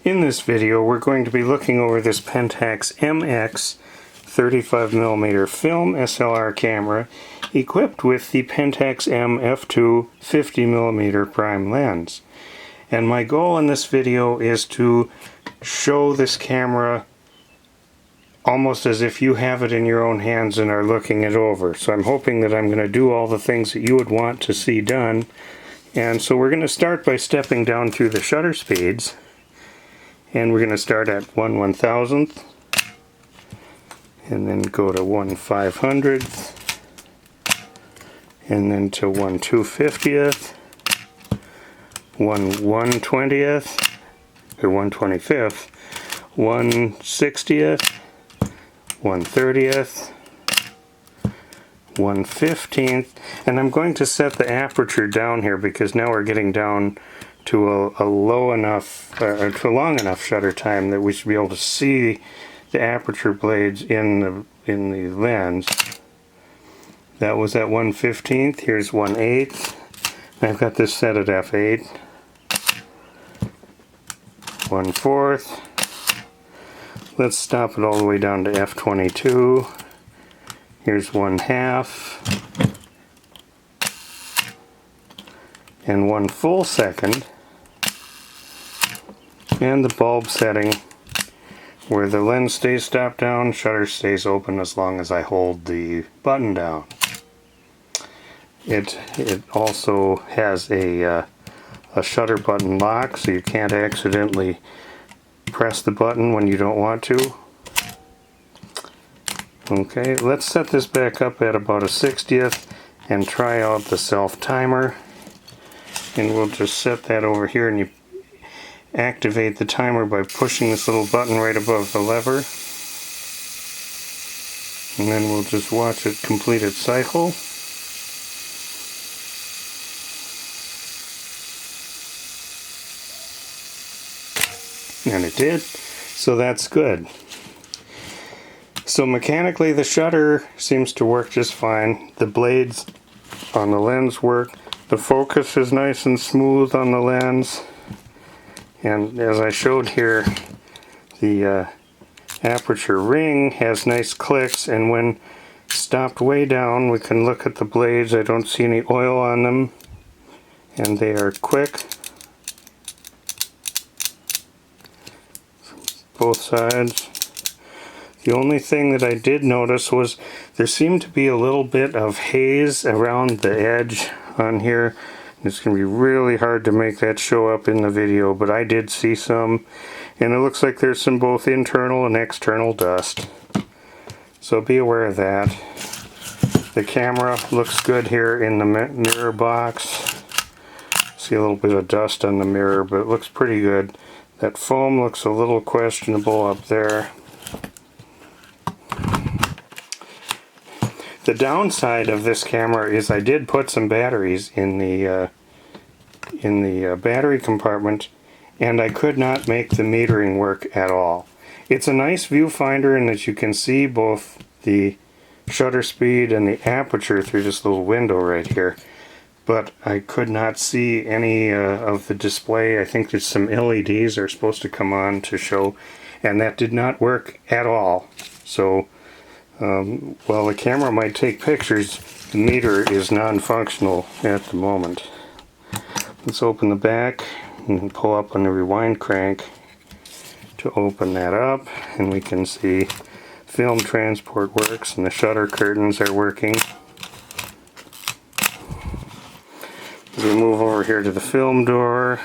In this video we're going to be looking over this Pentax MX 35mm film SLR camera equipped with the Pentax M f2 50mm prime lens. And my goal in this video is to show this camera almost as if you have it in your own hands and are looking it over. So I'm hoping that I'm going to do all the things that you would want to see done. And so we're going to start by stepping down through the shutter speeds. And we're going to start at 1/1000th, and then go to 1/500th, and then to 1/250th, 1/120th, or 1/25th, 1/60th, 1/30th, 1/15th, and I'm going to set the aperture down here because now we're getting down to a low enough, to a long enough shutter time that we should be able to see the aperture blades in the lens. That was at 1/15th. Here's 1/8. I've got this set at f8. 1/4. Let's stop it all the way down to f22. Here's 1/2. And 1 full second, and the bulb setting where the lens stays stopped down, shutter stays open as long as I hold the button down. It also has a shutter button lock, so you can't accidentally press the button when you don't want to. Okay, let's set this back up at about a 60th and try out the self timer. And we'll just set that over here, and you activate the timer by pushing this little button right above the lever. And then we'll just watch it complete its cycle. And it did, so that's good. So mechanically the shutter seems to work just fine. The blades on the lens work. The focus is nice and smooth on the lens, and as I showed here, the aperture ring has nice clicks, and when stopped way down we can look at the blades. I don't see any oil on them, and they are quick. Both sides. The only thing that I did notice was there seemed to be a little bit of haze around the edge on here. It's going to be really hard to make that show up in the video, but I did see some, and it looks like there's some both internal and external dust, so be aware of that. The camera looks good here in the mirror box. See a little bit of dust on the mirror, but it looks pretty good. That foam looks a little questionable up there. The downside of this camera is I did put some batteries in the battery compartment, and I could not make the metering work at all. It's a nice viewfinder in that you can see both the shutter speed and the aperture through this little window right here, but I could not see any of the display. I think there's some LEDs are supposed to come on to show, and that did not work at all. So while the camera might take pictures, the meter is non-functional at the moment. Let's open the back and pull up on the rewind crank to open that up, and we can see film transport works and the shutter curtains are working. As we move over here to the film door,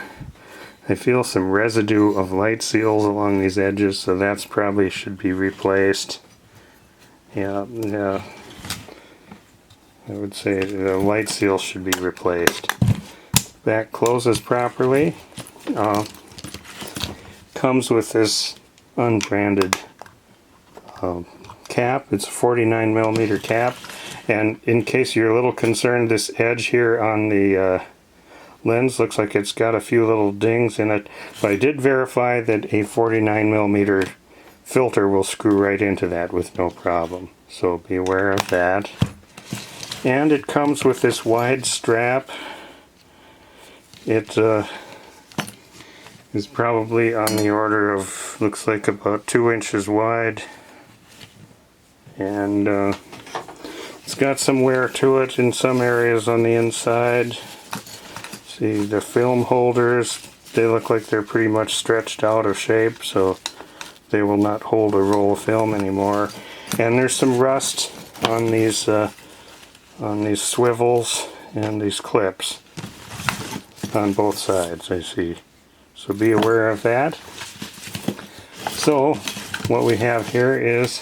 I feel some residue of light seals along these edges, so that's probably should be replaced. Yeah, I would say the light seal should be replaced. Back closes properly. Comes with this unbranded cap. It's a 49mm cap, and in case you're a little concerned, this edge here on the lens looks like it's got a few little dings in it, but I did verify that a 49mm filter will screw right into that with no problem, so be aware of that. And it comes with this wide strap. It is probably on the order of, looks like about 2 inches wide, and it's got some wear to it in some areas on the inside. See, the film holders, they look like they're pretty much stretched out of shape, so they will not hold a roll of film anymore. And there's some rust on these swivels and these clips on both sides, I see. So be aware of that. So what we have here is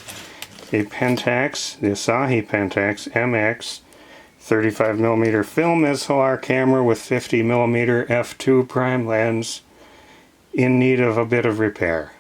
a Pentax, the Asahi Pentax MX 35mm film SLR camera with 50mm f2 prime lens in need of a bit of repair.